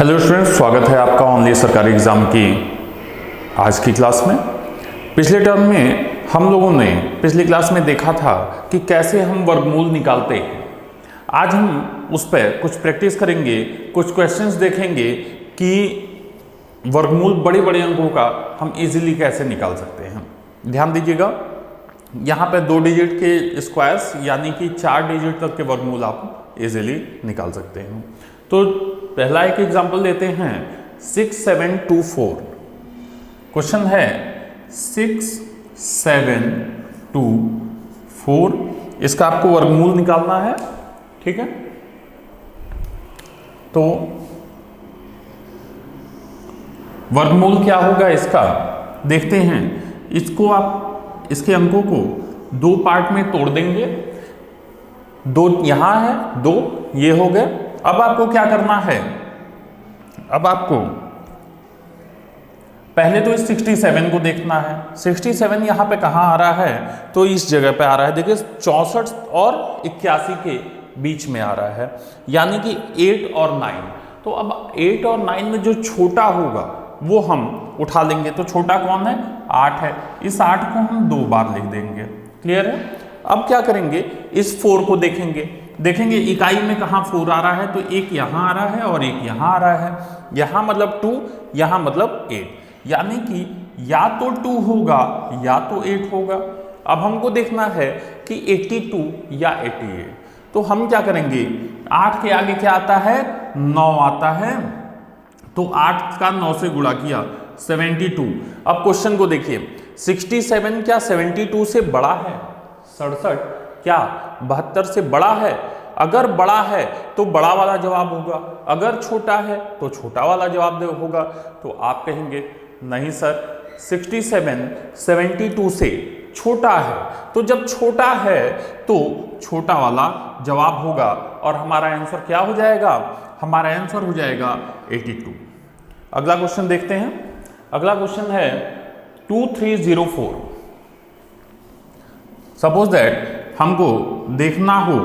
Hello students, स्वागत है आपका ऑनलाइन सरकारी एग्ज़ाम की आज की क्लास में। पिछले टर्म में हम लोगों ने पिछली क्लास में देखा था कि कैसे हम वर्गमूल निकालते हैं। आज हम उस पर कुछ प्रैक्टिस करेंगे, कुछ क्वेश्चंस देखेंगे कि वर्गमूल बड़े बड़े अंकों का हम इजीली कैसे निकाल सकते हैं। ध्यान दीजिएगा, यहाँ पे 2 डिजिट के स्क्वायर्स यानी कि 4 डिजिट तक के वर्गमूल आप इजीली निकाल सकते हैं। तो पहला एक एग्जांपल लेते हैं, 6724। क्वेश्चन है 6724, इसका आपको वर्गमूल निकालना है। ठीक है, तो वर्गमूल क्या होगा इसका देखते हैं। इसको आप इसके अंकों को 2 पार्ट में तोड़ देंगे। 2 यहां है, 2 ये हो गए। अब आपको क्या करना है, अब आपको पहले तो इस 67 को देखना है। 67 यहां पे कहां आ रहा है, तो इस जगह पे आ रहा है। देखिए 64 और 81 के बीच में आ रहा है, यानी कि 8 और 9। तो अब 8 और 9 में जो छोटा होगा वो हम उठा लेंगे। तो छोटा कौन है, 8 है। इस 8 को हम 2 बार लिख देंगे। क्लियर है। अब क्या करेंगे, इस 4 को देखेंगे इकाई में कहाँ 4 आ रहा है, तो एक यहाँ आ रहा है और एक यहाँ आ रहा है। यहाँ मतलब 2, यहाँ मतलब 8, यानी कि या तो 2 होगा या तो 8 होगा। अब हमको देखना है कि 82 या 88। तो हम क्या करेंगे, 8 के आगे क्या आता है, 9 आता है। तो 8 का 9 से गुणा किया, 72। अब क्वेश्चन को देखिए, 67 क्या 72 से बड़ा है, 67 क्या 72 से बड़ा है। अगर बड़ा है तो बड़ा वाला जवाब होगा, अगर छोटा है तो छोटा वाला जवाब होगा। तो आप कहेंगे नहीं सर, 67 72 से छोटा है, तो जब छोटा है तो छोटा वाला जवाब होगा और हमारा आंसर क्या हो जाएगा, हमारा आंसर हो जाएगा 82। अगला क्वेश्चन देखते हैं। अगला क्वेश्चन है 2304। सपोज दैट हमको देखना हो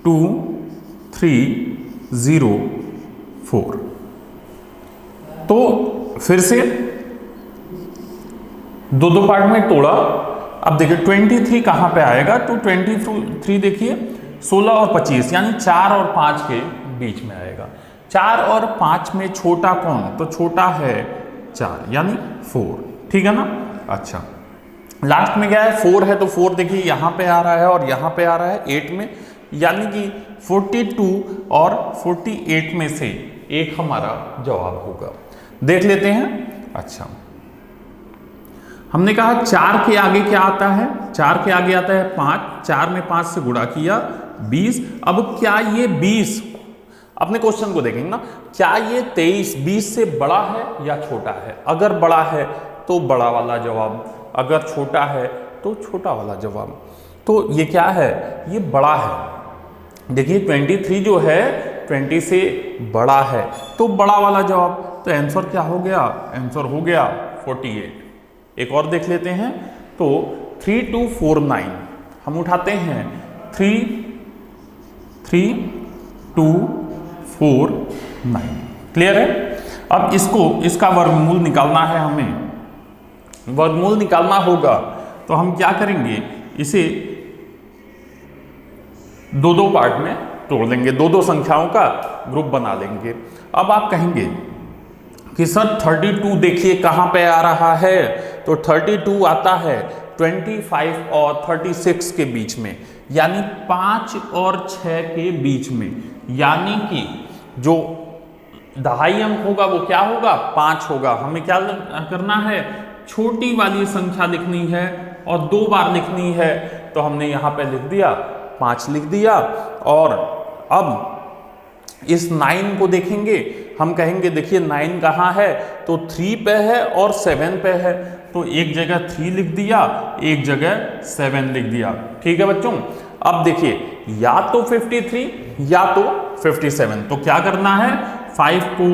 2304, तो फिर से 2 पार्ट में तोड़ा। अब देखिए 23 कहां पे आएगा, तो 23 देखिए 16 और 25 यानी 4 और 5 के बीच में आएगा। 4 और 5 में छोटा कौन, तो छोटा है 4 यानी 4। ठीक है ना। अच्छा, लास्ट में क्या है, 4 है, तो 4 देखिए यहां पे आ रहा है और यहां पे आ रहा है 8 में, यानी कि 42 और 48 में से एक हमारा जवाब होगा। देख लेते हैं। अच्छा, हमने कहा 4 के आगे क्या आता है, 4 के आगे आता है 5। 4 में 5 से गुणा किया 20। अब क्या ये 20, अपने क्वेश्चन को देखेंगे ना, क्या ये 23 से बड़ा है या छोटा है। अगर बड़ा है तो बड़ा वाला जवाब, अगर छोटा है तो छोटा वाला जवाब। तो ये क्या है, ये बड़ा है। देखिए 23 जो है 20 से बड़ा है, तो बड़ा वाला जवाब। तो आंसर क्या हो गया, आंसर हो गया 48। एक और देख लेते हैं। तो 3249 हम उठाते हैं, 3249। क्लियर है। अब इसका वर्गमूल निकालना है हमें। वर्गमूल निकालना होगा तो हम क्या करेंगे, इसे 2 पार्ट में तोड़ लेंगे, 2 संख्याओं का ग्रुप बना लेंगे। अब आप कहेंगे कि सर 32 देखिए कहां पे आ रहा है, तो 32 आता है 25 और 36 के बीच में, यानी 5 और 6 के बीच में, यानी कि जो दहाई अंक होगा वो क्या होगा, 5 होगा। हमें क्या करना है, छोटी वाली संख्या लिखनी है और 2 बार लिखनी है। तो हमने यहां पे लिख दिया, 5 लिख दिया। और अब इस 9 को देखेंगे, हम कहेंगे देखिए 9 कहाँ है, तो 3 पे है और 7 पे है। तो एक जगह 3 लिख दिया, एक जगह 7 लिख दिया। ठीक है बच्चों। अब देखिए या तो 53 या तो 57। तो क्या करना है, 5 को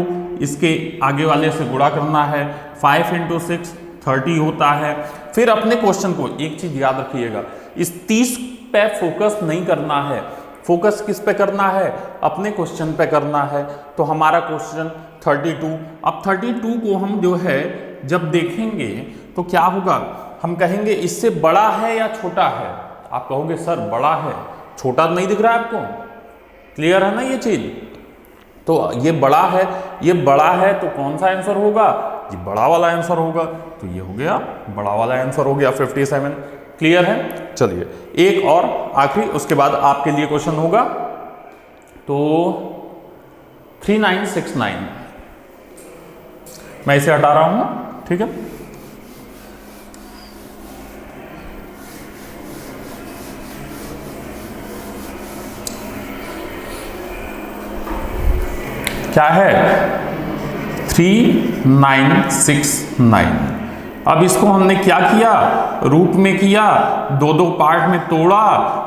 इसके आगे वाले से गुणा करना है। 5 × 6 30 होता है। फिर अपने क्वेश्चन को एक चीज याद रखिएगा, इस 30 पे फोकस नहीं करना है, फोकस किस पे करना है, अपने क्वेश्चन पे करना है। तो हमारा क्वेश्चन 32, अब 32 को हम जो है जब देखेंगे तो क्या होगा, हम कहेंगे इससे बड़ा है या छोटा है। आप कहोगे सर बड़ा है, छोटा नहीं दिख रहा है आपको, क्लियर है ना ये चीज। तो ये बड़ा है, ये बड़ा है तो कौन सा आंसर होगा, ये बड़ा वाला आंसर होगा। तो ये हो गया बड़ा वाला आंसर हो गया 57। क्लियर है। चलिए एक और आखिरी, उसके बाद आपके लिए क्वेश्चन होगा। तो 3969 मैं इसे हटा रहा हूं, ठीक है। क्या है 3969। अब इसको हमने क्या किया, रूट में किया, दो दो पार्ट में तोड़ा।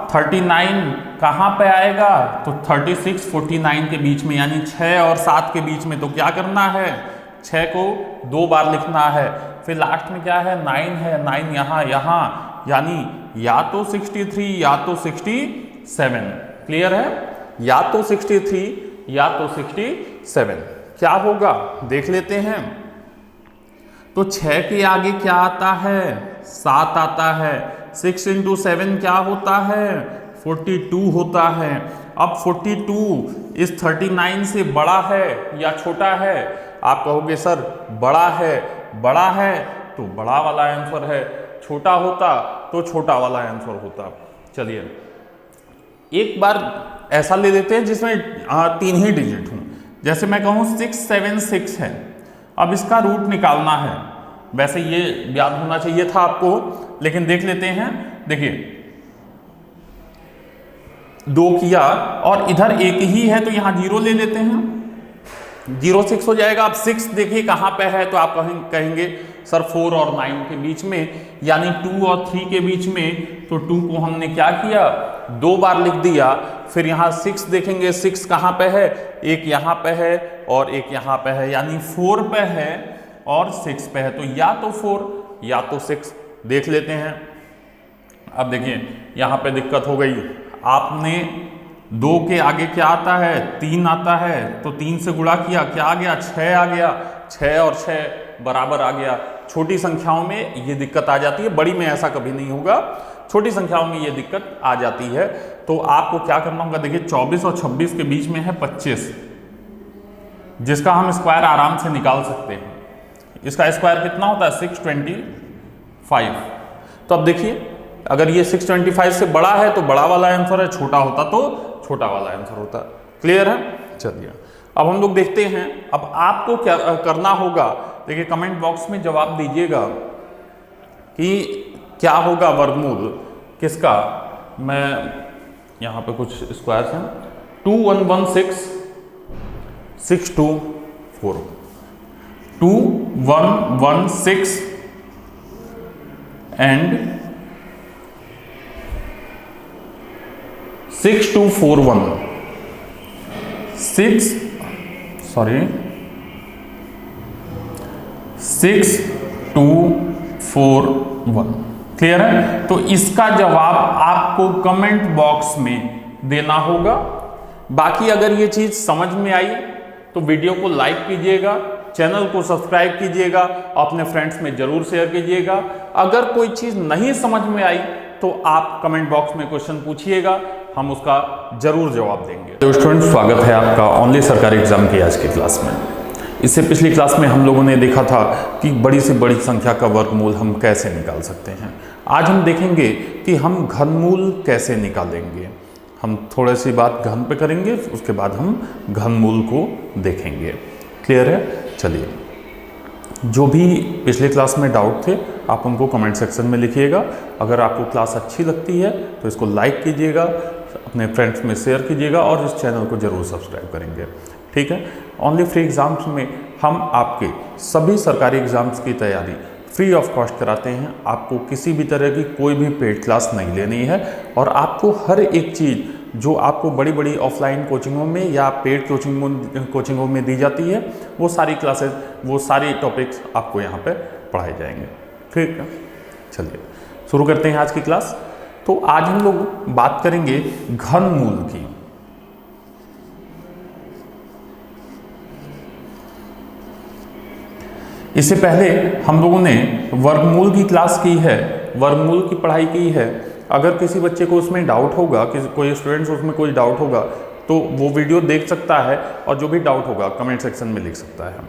39 कहाँ पे आएगा, तो 36 49 के बीच में, यानी 6 और 7 के बीच में। तो क्या करना है, 6 को 2 बार लिखना है। फिर लास्ट में क्या है 9 है, 9 यहाँ यहाँ, यानी या तो 63 या तो 67। क्लियर है, या तो 63 या तो 67। क्या होगा देख लेते हैं। तो 6 के आगे क्या आता है, 7 आता है। 6 × 7 क्या होता है, 42 होता है। अब 42 इस 39 से बड़ा है या छोटा है। आप कहोगे सर बड़ा है, बड़ा है तो बड़ा वाला आंसर है, छोटा होता तो छोटा वाला आंसर होता। चलिए एक बार ऐसा ले लेते हैं जिसमें 3 ही डिजिट हों। जैसे मैं कहूँ 676 है, अब इसका रूट निकालना है। वैसे ये याद होना चाहिए था आपको, लेकिन देख लेते हैं। देखिए 2 किया और इधर 1 ही है तो यहां 0 ले लेते हैं, 0 6 हो जाएगा। अब 6 देखिए कहां पे है, तो आप कहेंगे सर 4 और 9 के बीच में, यानी 2 और 3 के बीच में। तो 2 को हमने क्या किया, 2 बार लिख दिया। फिर यहाँ 6 देखेंगे, 6 कहाँ पे है, एक यहाँ पे है और एक यहाँ पे है, यानी 4 पे है और 6 पे है। तो या तो 4 या तो 6 देख लेते हैं। अब देखिए यहाँ पे दिक्कत हो गई, आपने 2 के आगे क्या आता है, 3 आता है। तो 3 से गुणा किया, क्या आ गया, 6 आ गया। 6 और 6 बराबर आ गया। छोटी संख्याओं में ये दिक्कत आ जाती है, बड़ी में ऐसा कभी नहीं होगा, छोटी संख्याओं में ये दिक्कत आ जाती है। तो आपको क्या करना होगा, देखिए 24 और 26 के बीच में है 25, जिसका हम स्क्वायर आराम से निकाल सकते हैं। इसका स्क्वायर कितना होता है, 625। तो अब देखिए अगर ये 625 से बड़ा है तो बड़ा वाला आंसर है, छोटा होता तो छोटा वाला आंसर होता। क्लियर है। चलिए अब हम लोग देखते हैं। अब आपको क्या करना होगा, देखिए कमेंट बॉक्स में जवाब दीजिएगा कि क्या होगा वर्गमूल किसका। मैं यहाँ पे कुछ स्क्वायर्स हैं, 2116 6241, 2116 एंड 6241, 6241। क्लियर है। तो इसका जवाब आपको कमेंट बॉक्स में देना होगा। बाकी अगर ये चीज समझ में आई तो वीडियो को लाइक कीजिएगा, चैनल को सब्सक्राइब कीजिएगा, अपने फ्रेंड्स में जरूर शेयर कीजिएगा। अगर कोई चीज नहीं समझ में आई तो आप कमेंट बॉक्स में क्वेश्चन पूछिएगा, हम उसका जरूर जवाब देंगे। तो स्टूडेंट स्वागत है आपका ओनली सरकारी एग्जाम की आज की क्लास में। इससे पिछली क्लास में हम लोगों ने देखा था कि बड़ी से बड़ी संख्या का वर्गमूल हम कैसे निकाल सकते हैं। आज हम देखेंगे कि हम घनमूल कैसे निकालेंगे। हम थोड़ी सी बात घन पे करेंगे, उसके बाद हम घनमूल को देखेंगे। क्लियर है। चलिए जो भी पिछले क्लास में डाउट थे आप उनको कमेंट सेक्शन में लिखिएगा। अगर आपको क्लास अच्छी लगती है तो इसको लाइक कीजिएगा, अपने फ्रेंड्स में शेयर कीजिएगा और इस चैनल को जरूर सब्सक्राइब करेंगे। ठीक है। ओनली फ्री एग्जाम्स में हम आपके सभी सरकारी एग्जाम्स की तैयारी फ्री ऑफ कॉस्ट कराते हैं। आपको किसी भी तरह की कोई भी पेड क्लास नहीं लेनी है और आपको हर एक चीज़ जो आपको बड़ी बड़ी ऑफलाइन कोचिंगों में या पेड कोचिंगों में दी जाती है, वो सारी क्लासेस, वो सारी टॉपिक्स आपको यहाँ पे पढ़ाए जाएंगे। ठीक है। चलिए शुरू करते हैं आज की क्लास। तो आज हम लोग बात करेंगे घनमूल की। इससे पहले हम लोगों ने वर्गमूल की क्लास की है, वर्गमूल की पढ़ाई की है। अगर किसी बच्चे को उसमें डाउट होगा, किसी कोई स्टूडेंट्स उसमें कोई डाउट होगा तो वो वीडियो देख सकता है और जो भी डाउट होगा कमेंट सेक्शन में लिख सकता है।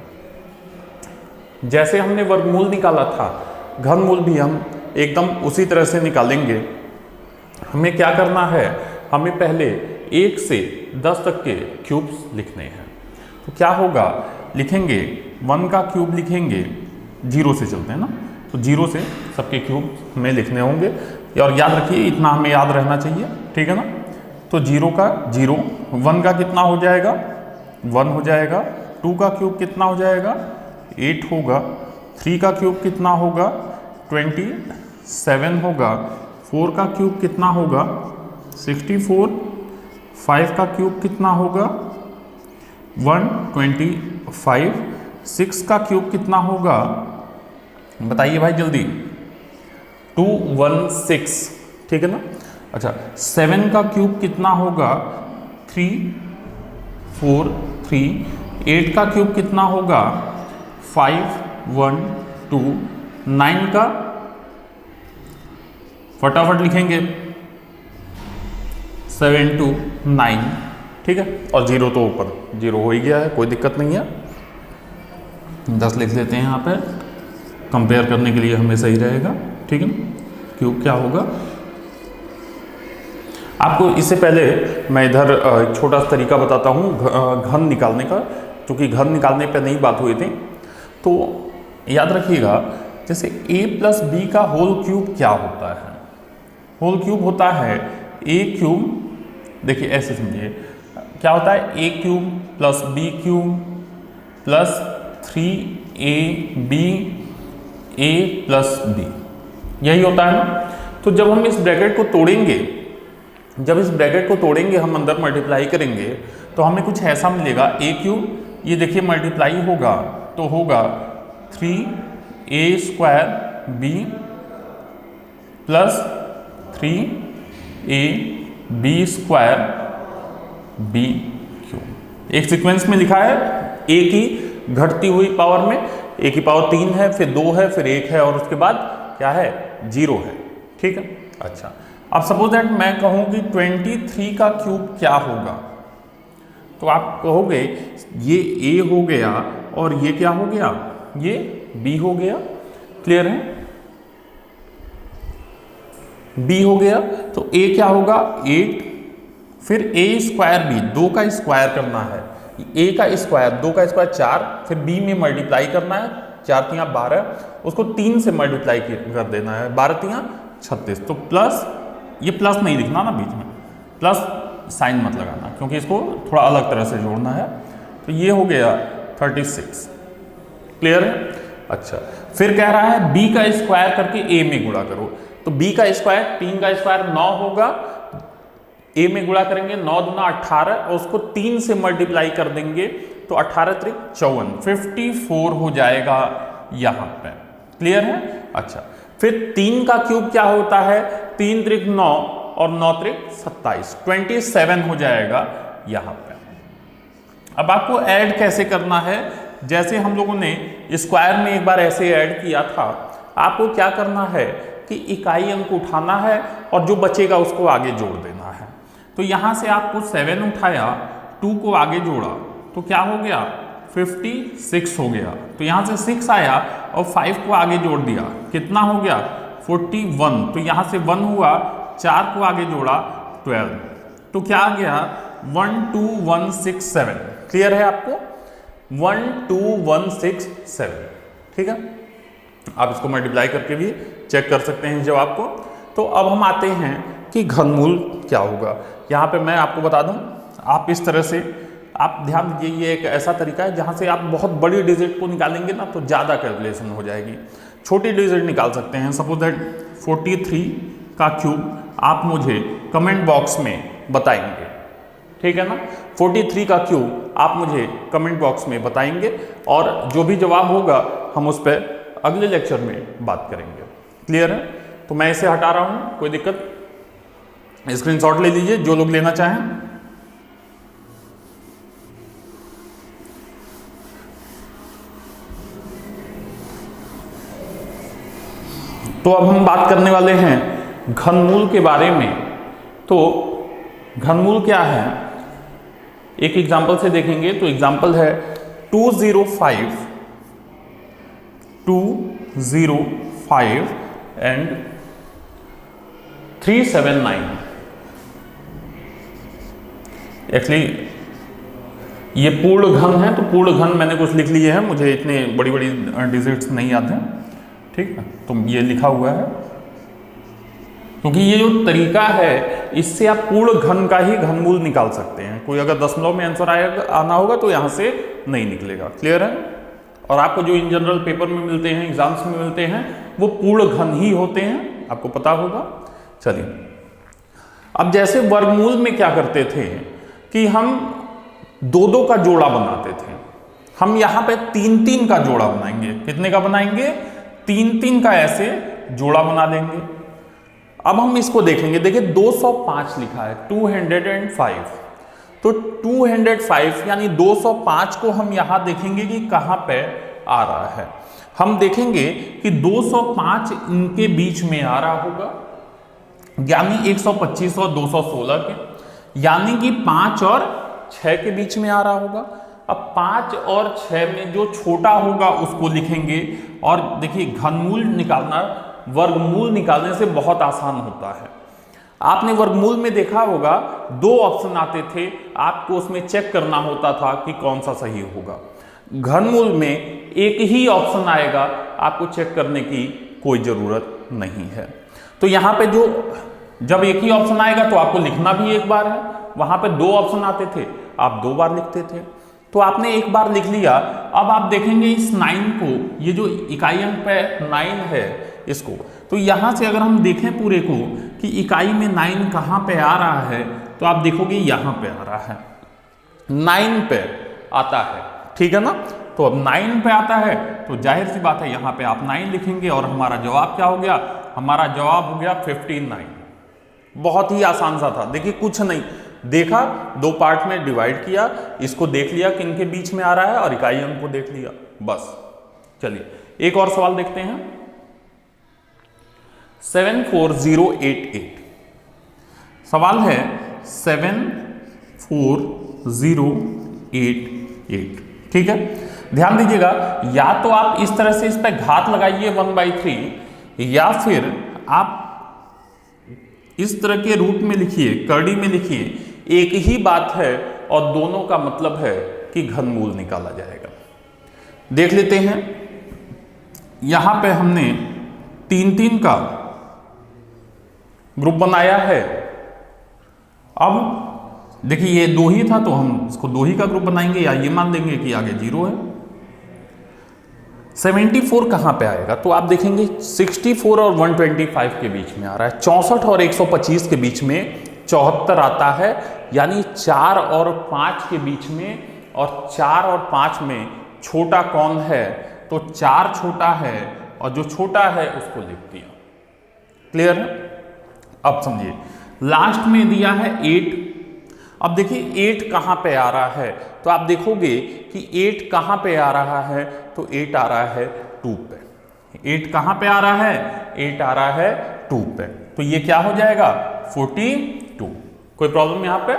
जैसे हमने वर्गमूल निकाला था, घनमूल भी हम एकदम उसी तरह से निकालेंगे। हमें क्या करना है, हमें पहले 1 से 10 तक के क्यूब्स लिखने हैं। तो क्या होगा, लिखेंगे 1 का क्यूब लिखेंगे, 0 से चलते हैं ना, तो 0 से सबके क्यूब हमें लिखने होंगे। और याद रखिए इतना हमें याद रहना चाहिए, ठीक है ना। तो 0 का 0, 1 का कितना हो जाएगा 1 हो जाएगा, 2 का क्यूब कितना हो जाएगा 8 होगा, 3 का क्यूब कितना होगा 27 होगा, 4 का क्यूब कितना होगा 64, 5 का क्यूब कितना होगा 125, 6 का क्यूब कितना होगा बताइए भाई जल्दी 216, ठीक है ना। अच्छा 7 का क्यूब कितना होगा 343, 8 का क्यूब कितना होगा 512, 9 का फटाफट लिखेंगे 729, ठीक है। और 0 तो ऊपर 0 हो ही गया है, कोई दिक्कत नहीं है। 10 लिख लेते हैं यहाँ पे, कंपेयर करने के लिए हमें सही रहेगा, ठीक है। क्यूब क्या होगा, आपको इससे पहले मैं इधर एक छोटा सा तरीका बताता हूँ घन निकालने का, क्योंकि घन निकालने पे नहीं बात हुई थी। तो याद रखिएगा, जैसे a प्लस बी का होल क्यूब क्या होता है, होल क्यूब होता है a क्यूब, देखिए ऐसे समझिए क्या होता है, a cube plus B cube plus 3ab a plus B, यही होता है ना। तो जब हम इस ब्रैकेट को तोड़ेंगे, जब इस ब्रैकेट को तोड़ेंगे हम अंदर मल्टीप्लाई करेंगे तो हमें कुछ ऐसा मिलेगा, a क्यूब, ये देखिए मल्टीप्लाई होगा तो होगा 3a² b plus 3ab² b cube. एक सीक्वेंस में लिखा है, a की घटती हुई पावर में, a की पावर 3 है, फिर 2 है, फिर 1 है और उसके बाद क्या है 0 है, ठीक है। अच्छा अब सपोज दैट मैं कहूँ कि 23 का क्यूब क्या होगा, तो आप कहोगे ये a हो गया और ये क्या हो गया, ये b हो गया, क्लियर है, b हो गया। तो a क्या होगा 8, फिर a² b, 2 का स्क्वायर करना है, a का स्क्वायर 2 का स्क्वायर 4, फिर b में मल्टीप्लाई करना है, 4 तियाँ 12, उसको 3 से मल्टीप्लाई कर देना है, 12 तियाँ 36। तो प्लस, ये प्लस नहीं लिखना ना बीच में, प्लस साइन मत लगाना क्योंकि इसको थोड़ा अलग तरह से जोड़ना है। तो ये हो गया 36, क्लियर है। अच्छा फिर कह रहा है b का स्क्वायर करके a में गुणा करो, तो b का स्क्वायर 3 का स्क्वायर 9 होगा, a में गुणा करेंगे 9 दूना 18 और उसको 3 से मल्टीप्लाई कर देंगे तो 18 त्रिक 54, 54 हो जाएगा यहाँ पे, क्लियर है। अच्छा फिर 3 का क्यूब क्या होता है, 3 त्रिक 9 और 9 त्रिक 27, 27 हो जाएगा यहाँ पे। अब आपको ऐड कैसे करना है, जैसे हम लोगों ने स्क्वायर में एक बार ऐसे ऐड किया था, आपको क्या करना है कि इकाई अंक उठाना है और जो बचेगा उसको आगे जोड़ देना है। तो यहाँ से आपको 7 उठाया, 2 को आगे जोड़ा तो क्या हो गया 56 हो गया, तो यहाँ से 6 आया और 5 को आगे जोड़ दिया, कितना हो गया 41, तो यहाँ से 1 हुआ, 4 को आगे जोड़ा 12, तो क्या आ गया 12167, क्लियर है आपको 12167, ठीक है। आप इसको मल्टीप्लाई करके भी चेक कर सकते हैं जवाब को। तो अब हम आते हैं कि घनमूल क्या होगा। यहाँ पे मैं आपको बता दूं, आप इस तरह से आप ध्यान दीजिए, ये एक ऐसा तरीका है जहाँ से आप बहुत बड़ी डिजिट को निकालेंगे ना तो ज़्यादा कैलकुलेशन हो जाएगी, छोटी डिजिट निकाल सकते हैं। सपोज दैट 43 का क्यूब आप मुझे कमेंट बॉक्स में बताएंगे, ठीक है ना। 43 का क्यूब आप मुझे कमेंट बॉक्स में बताएंगे और जो भी जवाब होगा हम उस पर अगले लेक्चर में बात करेंगे, क्लियर है। तो मैं इसे हटा रहा हूँ, कोई दिक्कत स्क्रीनशॉट ले लीजिए जो लोग लेना चाहें। तो अब हम बात करने वाले हैं घनमूल के बारे में। तो घनमूल क्या है, एक एग्जाम्पल से देखेंगे। तो एग्जाम्पल है 205 एंड 379। एक्चुअली ये पूर्ण घन है, तो पूर्ण घन मैंने कुछ लिख लिए हैं, मुझे इतने बड़ी बड़ी डिजिट्स नहीं आते हैं, ठीक है। तो ये लिखा हुआ है क्योंकि ये जो तरीका है इससे आप पूर्ण घन का ही घनमूल निकाल सकते हैं। कोई अगर दशमलव में आंसर आना होगा तो यहाँ से नहीं निकलेगा। क्लियर है? और आपको जो इन जनरल पेपर में मिलते हैं, एग्जाम्स में मिलते हैं, वो पूर्ण घन ही होते हैं, आपको पता होगा। चलिए, अब जैसे वर्गमूल में क्या करते थे कि हम 2-2 का जोड़ा बनाते थे, हम यहाँ पे 3-3 का जोड़ा बनाएंगे। कितने का बनाएंगे? 3-3 का ऐसे जोड़ा बना देंगे। अब हम इसको देखेंगे। देखिए 205 लिखा है, 205। तो 205 यानी 205 को हम यहां देखेंगे कि कहां पे आ रहा है। हम देखेंगे कि 205 इनके बीच में आ रहा होगा, यानी 125 और 216 के, यानी कि 5 और 6 के बीच में आ रहा होगा। अब 5 और 6 में जो छोटा होगा उसको लिखेंगे। और देखिए घनमूल निकालना वर्गमूल निकालने से बहुत आसान होता है। आपने वर्गमूल में देखा होगा 2 ऑप्शन आते थे, आपको उसमें चेक करना होता था कि कौन सा सही होगा। घनमूल में एक ही ऑप्शन आएगा, आपको चेक करने की कोई जरूरत नहीं है। तो यहाँ पे जब एक ही ऑप्शन आएगा तो आपको लिखना भी एक बार है। वहां पे 2 ऑप्शन आते थे, आप 2 बार लिखते थे, तो आपने एक बार लिख लिया। अब आप देखेंगे इस 9 को, ये जो इकाई अंक पे 9 है इसको, तो यहां से अगर हम देखें पूरे को कि इकाई में 9 कहां पे आ रहा है, तो आप देखोगे यहां पे आ रहा है, 9 पे आता है, ठीक है ना। तो अब 9 पे आता है तो जाहिर सी बात है यहां पे आप 9 लिखेंगे और हमारा जवाब क्या हो गया? हमारा जवाब हो गया 59। बहुत ही आसान सा था। देखिए कुछ नहीं देखा, 2 पार्ट में डिवाइड किया, इसको देख लिया कि इनके बीच में आ रहा है और इकाई अंक को देख लिया, बस। चलिए एक और सवाल देखते हैं। 74088 सवाल है 74088, ठीक है। ध्यान दीजिएगा, या तो आप इस तरह से इस पे घात लगाइए 1/3, या फिर आप इस तरह के रूप में लिखिए, करड़ी में लिखिए। एक ही बात है और दोनों का मतलब है कि घनमूल निकाला जाएगा। देख लेते हैं, यहां पे हमने 3-3 का ग्रुप बनाया है। अब देखिए ये 2 ही था तो हम इसको 2 ही का ग्रुप बनाएंगे, या ये मान लेंगे कि आगे 0 है। 74 कहां पे आएगा? तो आप देखेंगे 64 और 125 के बीच में आ रहा है। 64 और 125 के बीच में 74 आता है, यानी 4 और 5 के बीच में, और 4 और 5 में छोटा कौन है? तो 4 छोटा है और जो छोटा है उसको लिख दिया। क्लियर है? अब समझिए, लास्ट में दिया है 8। अब देखिए 8 कहां पे आ रहा है? तो आप देखोगे कि 8 कहां पे आ रहा है? तो 8 आ रहा है 2 पे। 8 कहां पे आ रहा है? 8 आ रहा है 2 पे। तो ये क्या हो जाएगा? 42। कोई प्रॉब्लम यहां पे?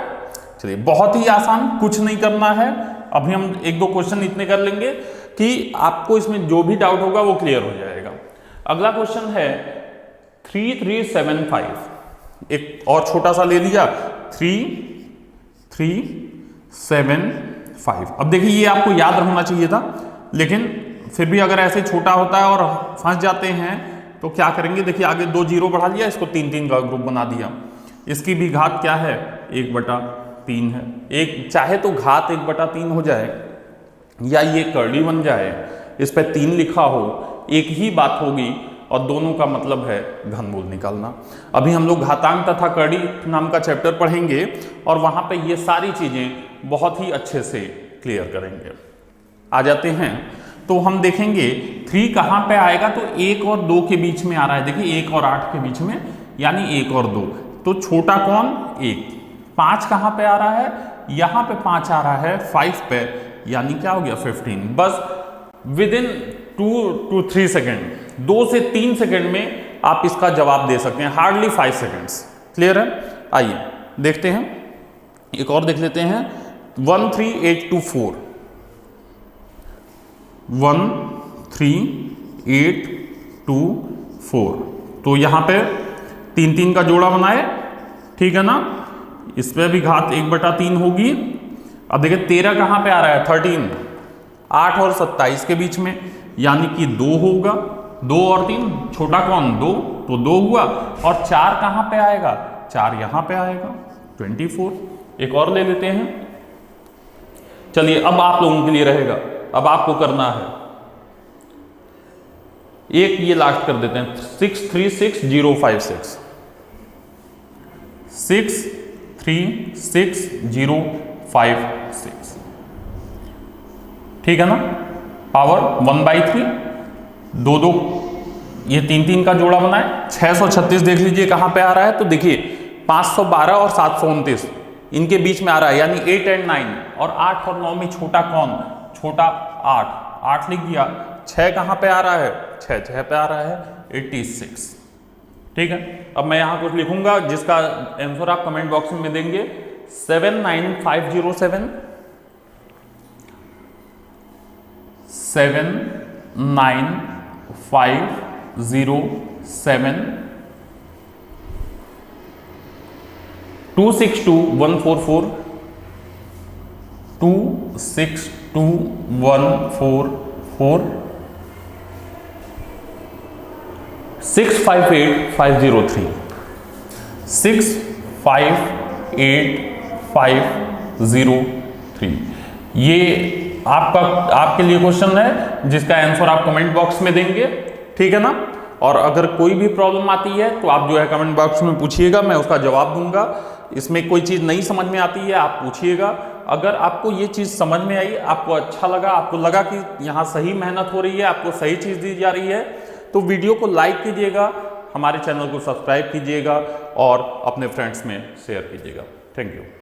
चलिए बहुत ही आसान, कुछ नहीं करना है। अभी हम 1-2 क्वेश्चन इतने कर लेंगे कि आपको इसमें जो भी डाउट होगा वो क्लियर हो जाएगा। अगला क्वेश्चन है 3375। एक और छोटा सा ले लिया, 3375। अब देखिए ये आपको याद रखना चाहिए था, लेकिन फिर भी अगर ऐसे छोटा होता है और फंस जाते हैं तो क्या करेंगे? देखिए आगे 2 0 बढ़ा लिया, इसको 3-3 का ग्रुप बना दिया। इसकी भी घात क्या है? 1/3 है। एक चाहे तो घात 1/3 हो जाए, या ये करड़ी बन जाए, इस पर 3 लिखा हो, एक ही बात होगी और दोनों का मतलब है घनमूल निकालना। अभी हम लोग घातांक तथा करड़ी नाम का चैप्टर पढ़ेंगे और वहां पे ये सारी चीजें बहुत ही अच्छे से क्लियर करेंगे। आ जाते हैं तो हम देखेंगे 3 कहां पे आएगा? तो 1 और 2 के बीच में आ रहा है। देखिए 1 और 8 के बीच में, यानी 1 और 2। तो छोटा कौन 1, 5 कहाँ पे आ रहा है, यहाँ पे 5 आ रहा है 5 पे, यानी क्या हो गया 15। बस विद इन 2 to 3 सेकेंड, 2 से 3 सेकेंड में आप इसका जवाब दे सकते हैं, हार्डली 5 सेकेंड्स। क्लियर है? आइए देखते हैं, एक और देख लेते हैं। 13824, 13824, तो यहां पे 3 3 का जोड़ा बनाए, ठीक है ना, इस पे भी घात 1/3 होगी। अब देखिए 13 कहां पे आ रहा है, 13, 8 और 27 के बीच में, यानी कि 2 होगा, 2 और 3, छोटा कौन 2, तो 2 हुआ। और 4 कहां पे आएगा, 4 यहां पे आएगा, 24। एक और ले लेते हैं, चलिए अब आप लोगों के लिए रहेगा, अब आपको करना है, एक ये लास्ट कर देते हैं, 636056, 636056, ठीक है ना, पावर 1/3, 2 2, ये 3 3 का जोड़ा बनाए। 636 देख लीजिए कहां पे आ रहा है, तो देखिए 512 और 729 इनके बीच में आ रहा है, यानी 8 और 9, और 8 और 9 में छोटा कौन, छोटा 8, 8 लिख दिया। 6 कहां पे आ रहा है, 6 पे आ रहा है 86, ठीक है। अब मैं यहां कुछ लिखूंगा जिसका आंसर आप कमेंट बॉक्स में देंगे, 79507, 79507, 262144, 262144, 658503, 658503। ये आपके लिए क्वेश्चन है जिसका आंसर आप कमेंट बॉक्स में देंगे, ठीक है ना। और अगर कोई भी प्रॉब्लम आती है तो आप जो है कमेंट बॉक्स में पूछिएगा, मैं उसका जवाब दूंगा। इसमें कोई चीज़ नहीं समझ में आती है आप पूछिएगा। अगर आपको ये चीज़ समझ में आई, आपको अच्छा लगा, आपको लगा कि यहाँ सही मेहनत हो रही है, आपको सही चीज़ दी जा रही है, तो वीडियो को लाइक कीजिएगा, हमारे चैनल को सब्सक्राइब कीजिएगा और अपने फ्रेंड्स में शेयर कीजिएगा। Thank you.